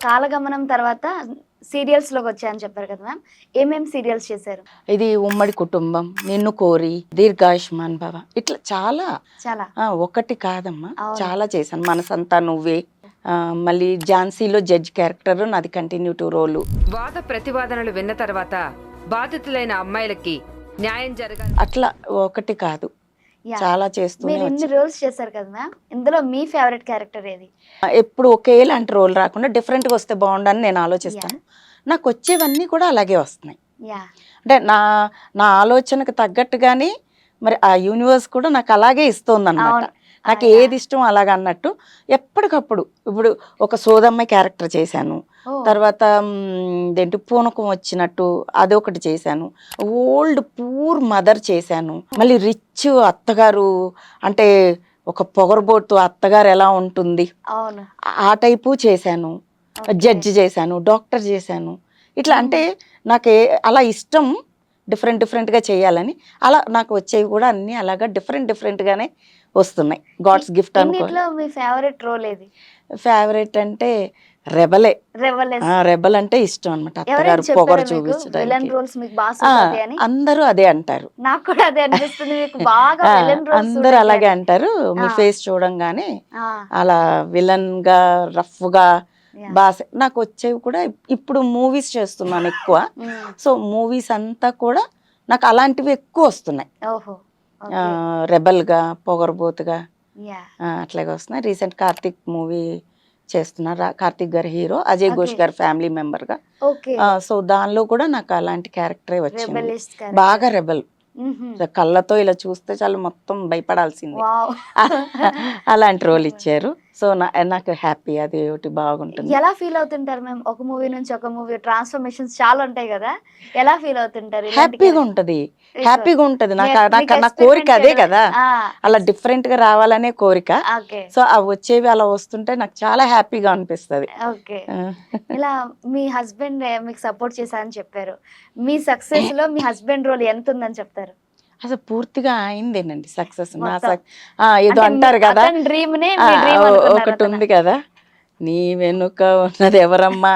కాలగమనం తర్వాత సీరియల్స్ లోకి వచ్చాయని చెప్పారు కదా మ్యామ్. ఏమేం సీరియల్స్ చేశారు? ఇది ఉమ్మడి కుటుంబం, నిన్ను కోరి, దీర్ఘాయుష్మాన్ భవ, ఇట్లా చాలా. చాలా. ఒకటి కాదమ్మా, అవును. చాలా చేశాను. మనసంతా నువ్వే, మళ్ళీ ఝాన్సీలో జడ్జ్ క్యారెక్టర్ నాది కంటిన్యూటీ రోలు. వాద ప్రతివాదనలు విన్న తర్వాత బాధితులైన అమ్మాయిలకి న్యాయం జరగాలి. అట్లా ఒకటి కాదు, Yeah. చాలా చేస్తూనే మీరు ఇన్ని వచ్చాను. రోల్స్ చేశారు కదా మ్యామ్, ఇందులో మీ ఫేవరెట్ క్యారెక్టర్ ఏది? ఎప్పుడు ఒకేలాంటి రోల్ రాకుండా డిఫరెంట్గా వస్తే బాగుండని నేను ఆలోచిస్తాను. నాకు వచ్చేవన్నీ కూడా అలాగే వస్తున్నాయి. యా. అంటే నా ఆలోచనకు తగ్గట్టుగానే మరి ఆ యూనివర్స్ కూడా నాకు అలాగే ఇస్తుంది అన్నమాట. అవును. నాకు ఏది ఇష్టం అలాగ అన్నట్టు ఎప్పటికప్పుడు. ఇప్పుడు ఒక సోదమ్మాయి క్యారెక్టర్ చేశాను, తర్వాత ఏంటి పూనకం వచ్చినట్టు అదొకటి చేశాను, ఓల్డ్ పూర్ మదర్ చేశాను, మళ్ళీ రిచ్ అత్తగారు, అంటే ఒక పొగరబోతు అత్తగారు ఎలా ఉంటుంది అవును. ఆ టైపు చేశాను, జడ్జి చేశాను, డాక్టర్ చేశాను. ఇట్లా అంటే నాకు అలా ఇష్టం డిఫరెంట్గా చేయాలని. అలా నాకు వచ్చేవి కూడా అన్నీ అలాగా డిఫరెంట్గానే వస్తున్నాయి. గాడ్స్ గిఫ్ట్ అనుకో. ఇన్నిట్లో మీ ఫేవరెట్ రోల్ ఏది? ఫేవరెట్ అంటే రెబలే. రెబల్ అంటే ఇష్టం అనమాట. అత్తగారు పొగరు చూపించడానికి రోల్స్ మీకు బాగా సూట్ అవుతాయి అని అందరూ అదే అంటారు. నాకు కూడా అదే అనిపిస్తుంది, మీకు బాగా విలన్ రోల్స్ అందరూ అలాగే అంటారు. మీ ఫేస్ చూడంగానే అలా విలన్ గా రఫ్ గా బాగా నాకు వచ్చేవి కూడా. ఇప్పుడు మూవీస్ చేస్తున్నాను ఎక్కువ, సో మూవీస్ అంతా కూడా నాకు అలాంటివి ఎక్కువ వస్తున్నాయి. ఓహో. రెబల్ గా, పొగరబోతుగా యా. అట్లాగే వస్తున్నాయి. రీసెంట్ కార్తిక్ మూవీ చేస్తున్నారు, కార్తిక్ గారు హీరో, అజయ్ ఘోష్ గారు ఫ్యామిలీ మెంబర్ గా. ఓకే. సో దానిలో కూడా నాకు అలాంటి క్యారెక్టరే వచ్చింది, రెబెలిస్ట్ బాగా రెబల్. కళ్ళతో ఇలా చూస్తే చాలా మొత్తం భయపడాల్సింది, వావ్. అలాంటి రోల్ ఇచ్చారు. సో నాకు హ్యాపీ, అది ఒకటి బాగుంటుంది. ఎలా ఫీల్ అవుతుంటారు మేము? ఒక మూవీ నుంచి ఒక మూవీ ట్రాన్స్ఫర్మేషన్స్ చాలా ఉంటాయి కదా, ఎలా ఫీల్ అవుతుంటారు? హ్యాపీగా ఉంటది, హ్యాపీగా ఉంటది. నా కోరిక అదే కదా, అలా డిఫరెంట్ గా రావాలనే కోరిక. సో అవి వచ్చేవి అలా వస్తుంటే నాకు చాలా హ్యాపీగా అనిపిస్తుంది. ఓకే. ఇలా మీ హస్బెండ్ మీకు సపోర్ట్ చేశారని చెప్పారు, మీ సక్సెస్ లో మీ హస్బెండ్ రోల్ ఎంత ఉందని చెప్తారు? అసలు పూర్తిగా అయిందేనండి సక్సెస్. ఏదో అంటారు కదా, ఒకటి ఉంది కదా, నీ వెనుక ఉన్నది ఎవరమ్మా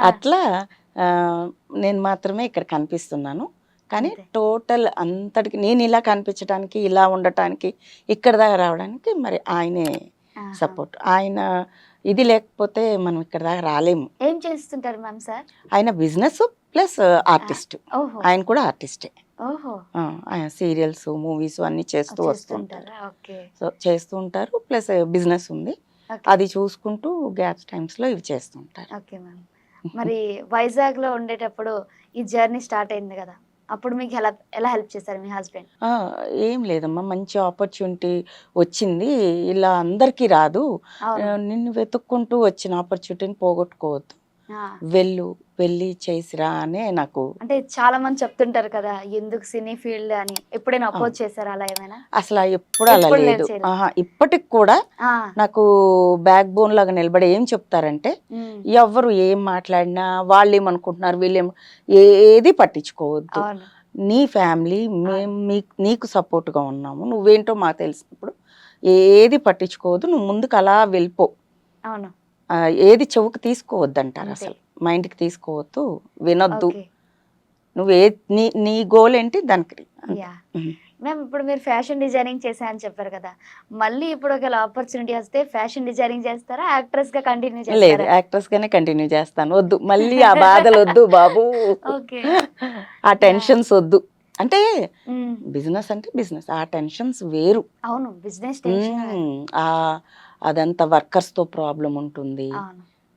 అట్లా. నేను మాత్రమే ఇక్కడ కనిపిస్తున్నాను, కానీ టోటల్ అంతటికి నేను ఇలా కనిపించడానికి, ఇలా ఉండటానికి, ఇక్కడ దాకా రావడానికి మరి ఆయనే సపోర్ట్. ఆయన ఇది లేకపోతే మనం ఇక్కడ దాకా రాలేము. ఏం చేస్తుంటారు మ్యామ్ సార్? ఆయన బిజినెస్ ప్లస్ ఆర్టిస్ట్. ఆయన కూడా ఆర్టిస్టే. ఆయన సీరియల్స్, మూవీస్ అన్ని చేస్తూ వస్తుంటారు. సో చేస్తూ ఉంటారు, ప్లస్ బిజినెస్ ఉంది, అది చూసుకుంటూ గ్యాప్స్ టైమ్స్ లో ఇవి చేస్తుంటారు. Okay ma'am. మరి వైజాగ్ లో ఉండేటప్పుడు ఈ జర్నీ స్టార్ట్ అయింది కదా, అప్పుడు మీకు ఎలా హెల్ప్ చేశారు మీ హస్బెండ్? ఏం లేదమ్మా, మంచి ఆపర్చునిటీ వచ్చింది, ఇలా అందరికీ రాదు, నిన్ను వెతుక్కుంటూ వచ్చిన ఆపర్చునిటీని పోగొట్టుకోవద్దు, వెళ్ళి చేసిరా అనే నాకు. అంటే చాలా మంది చెప్తుంటారు కదా, ఎందుకు సినీ ఫీల్డ్ అని, ఎప్పుడైనా అపోజ్ చేశారా అలా ఏమైనా? అసలు ఎప్పుడు అలా లేదు. ఇప్పటికి కూడా నాకు బ్యాక్ బోన్ లాగా నిలబడి ఏం చెప్తారంటే, ఎవరు ఏం మాట్లాడినా వాళ్ళు ఏమనుకుంటున్నారు, వీళ్ళేం ఏది పట్టించుకోవద్దు, నీ ఫ్యామిలీ మేము నీకు సపోర్ట్ గా ఉన్నాము, నువ్వేంటో మాకు తెలిసినప్పుడు ఏది పట్టించుకోవద్దు, నువ్వు ముందుకు అలా వెళ్ళిపో, ఏది చెవుకు తీసుకోవద్దు అంటారు, అసలు మైండ్కి తీసుకోవద్దు, వినొద్దు, నువ్వు నీ గోల్ ఏంటి దానికి. మ్యామ్, ఇప్పుడు మీరు ఫ్యాషన్ డిజైనింగ్ చేసా అని చెప్పారు కదా, మళ్ళీ ఇప్పుడు ఒక ఆపర్చునిటీ వస్తే ఫ్యాషన్ డిజైనింగ్ చేస్తారా, యాక్ట్రెస్ గా కంటిన్యూ చేస్తారా? లేదు, యాక్ట్రెస్ గానే కంటిన్యూ చేస్తాను. వద్దు మళ్ళీ ఆ బాధలు వద్దు బాబు, ఆ టెన్షన్స్ వద్దు. అంటే బిజినెస్ అంటే బిజినెస్, ఆ టెన్షన్స్ వేరు. అవును, బిజినెస్ అదంతా వర్కర్స్ తో ప్రాబ్లం ఉంటుంది,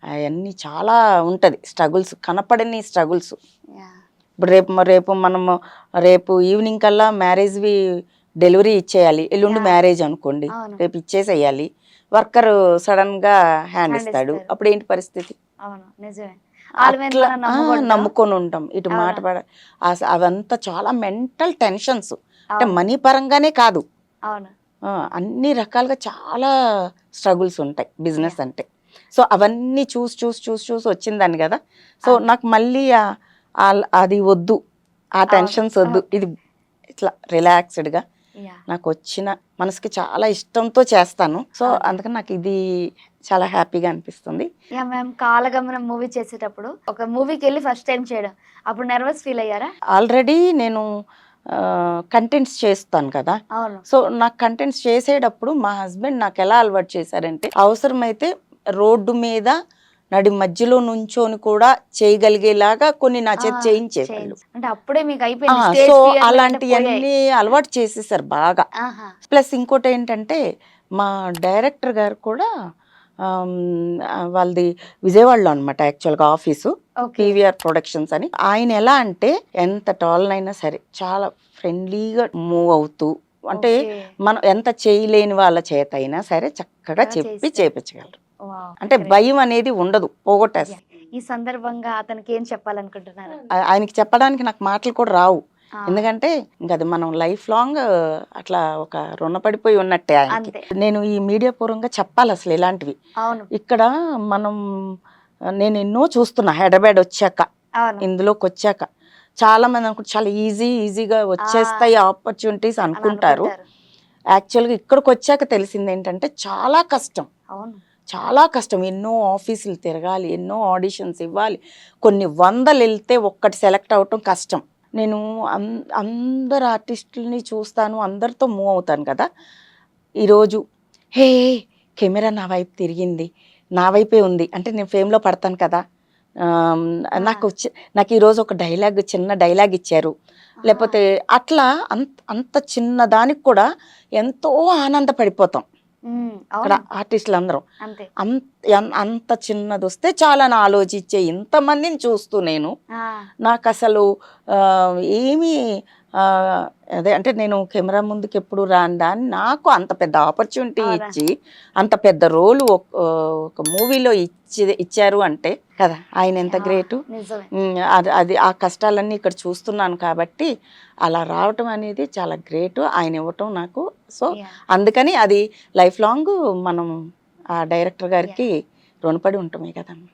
అవన్నీ చాలా ఉంటది, స్ట్రగుల్స్, కనపడని స్ట్రగుల్స్. ఇప్పుడు రేపు మనము ఈవినింగ్ కల్లా మ్యారేజ్వి డెలివరీ ఇచ్చేయాలి, ఎల్లుండి మ్యారేజ్ అనుకోండి, రేపు ఇచ్చేసేయాలి, వర్కర్ సడన్ గా హ్యాండ్ ఇస్తాడు, అప్పుడు ఏంటి పరిస్థితి? నమ్ముకొని ఉంటాం, ఇటు మాట పడ, అవంతా చాలా మెంటల్ టెన్షన్స్. అంటే మనీ పరంగానే కాదు, అన్ని రకాలుగా చాలా స్ట్రగుల్స్ ఉంటాయి బిజినెస్ అంటే. సో అవన్నీ చూసి వచ్చిందని కదా, సో నాకు మళ్ళీ అది వద్దు, ఆ టెన్షన్స్ వద్దు, ఇది ఇట్లా రిలాక్స్డ్గా యా నాకు వచ్చిన మనసుకి చాలా ఇష్టంతో చేస్తాను. సో అవును. అందుకని నాకు ఇది చాలా హ్యాపీగా అనిపిస్తుంది. యా మ్యామ్, కాలగమనం మూవీ చేసేటప్పుడు ఒక మూవీకి వెళ్ళి ఫస్ట్ టైం చేయడం, అప్పుడు నర్వస్ ఫీల్ అయ్యారా? ఆల్రెడీ నేను కంటెంట్స్ చేస్తాను కదా. అవును. సో నాకు కంటెంట్స్ చేసేటప్పుడు మా హస్బెండ్ నాకు ఎలా అలవాటు చేశారంటే, అవసరమైతే రోడ్డు మీద నడి మధ్యలో నుంచొని కూడా చేయగలిగేలాగా కొన్ని నా చేత చేయించేవాళ్ళు. అంటే అప్పుడే మీకు అయిపోయింది స్టేజ్ సో ఫియర్ లేదంటే పోయాయి. అలాంటివన్నీ అలవాటు చేసేసారు బాగా. ఆహా. ప్లస్ ఇంకోటి ఏంటంటే మా డైరెక్టర్ గారు కూడా వాళ్ళది విజయవాడలో అనమాట యాక్చువల్గా ఆఫీసు, ఓకే. పీవీఆర్ ప్రొడక్షన్స్ అని. ఆయన ఎలా అంటే ఎంత టాల్నైనా సరే చాలా ఫ్రెండ్లీగా మూవ్ అవుతూ, అంటే ఓకే. మనం ఎంత చేయలేని వాళ్ళ చేత అయినా సరే చక్కగా బాగా చెప్పి చేస్తారు. చేపించగలరు. వావ్, అంటే great. భయం అనేది ఉండదు, పోగొట్టేస్తారు. ఈ సందర్భంగా అతనికి ఏం చెప్పాలనుకుంటున్నారు? ఆయనకి చెప్పడానికి నాకు మాటలు కూడా రావు. ఆ, ఎందుకంటే ఇంకా అది మనం లైఫ్ లాంగ్ అట్లా ఒక రుణపడిపోయి ఉన్నట్టే ఆయనకి. అంతే. నేను ఈ మీడియా పూర్వంగా చెప్పాలి అసలు ఇలాంటివి. అవును. ఇక్కడ మనం నేను ఎన్నో చూస్తున్నా హైదరాబాద్ వచ్చాక, అవును. ఇందులోకి వచ్చాక చాలా మంది అనుకుంటారు చాలా ఈజీగా వచ్చేస్తాయి ఆపర్చునిటీస్ అని అనుకుంటారు. యాక్చువల్గా ఇక్కడికి వచ్చాక తెలిసింది ఏంటంటే చాలా కష్టం, అవును. చాలా కష్టం. ఎన్నో ఆఫీసులు తిరగాలి, ఎన్నో ఆడిషన్స్ ఇవ్వాలి, కొన్ని వందలు వెళ్తే ఒక్కటి సెలెక్ట్ అవ్వటం కష్టం. నేను అందరు ఆర్టిస్టులని చూస్తాను, అందరితో మూవ్ అవుతాను కదా. ఈరోజు హే కెమెరా నా వైపు తిరిగింది, నా వైపే ఉంది అంటే నేను ఫేమ్లో పడతాను కదా. నాకు ఈరోజు ఒక చిన్న డైలాగ్ ఇచ్చారు, లేకపోతే అట్లా అంత చిన్న దానికి కూడా ఎంతో ఆనందపడిపోతాం అక్కడ ఆర్టిస్టులు అందరం. అంతే. అంత చిన్నది వస్తే చాలా ఆలోచించే ఇంతమందిని చూస్తూ నేను నాకు అసలు ఏమీ అదే అంటే నేను కెమెరా ముందుకు ఎప్పుడు రాను దాన్ని నాకు అంత పెద్ద ఆపర్చునిటీ ఇచ్చి అంత పెద్ద రోలు ఒక మూవీలో ఇచ్చారు అంటే కదా ఆయన ఎంత గ్రేటు. అది ఆ కష్టాలన్నీ ఇక్కడ చూస్తున్నాను కాబట్టి అలా రావటం అనేది చాలా గ్రేటు ఆయన ఇవ్వటం నాకు. సో అందుకని అది లైఫ్ లాంగ్ మనం ఆ డైరెక్టర్ గారికి రుణపడి ఉంటామే కదమ్మా.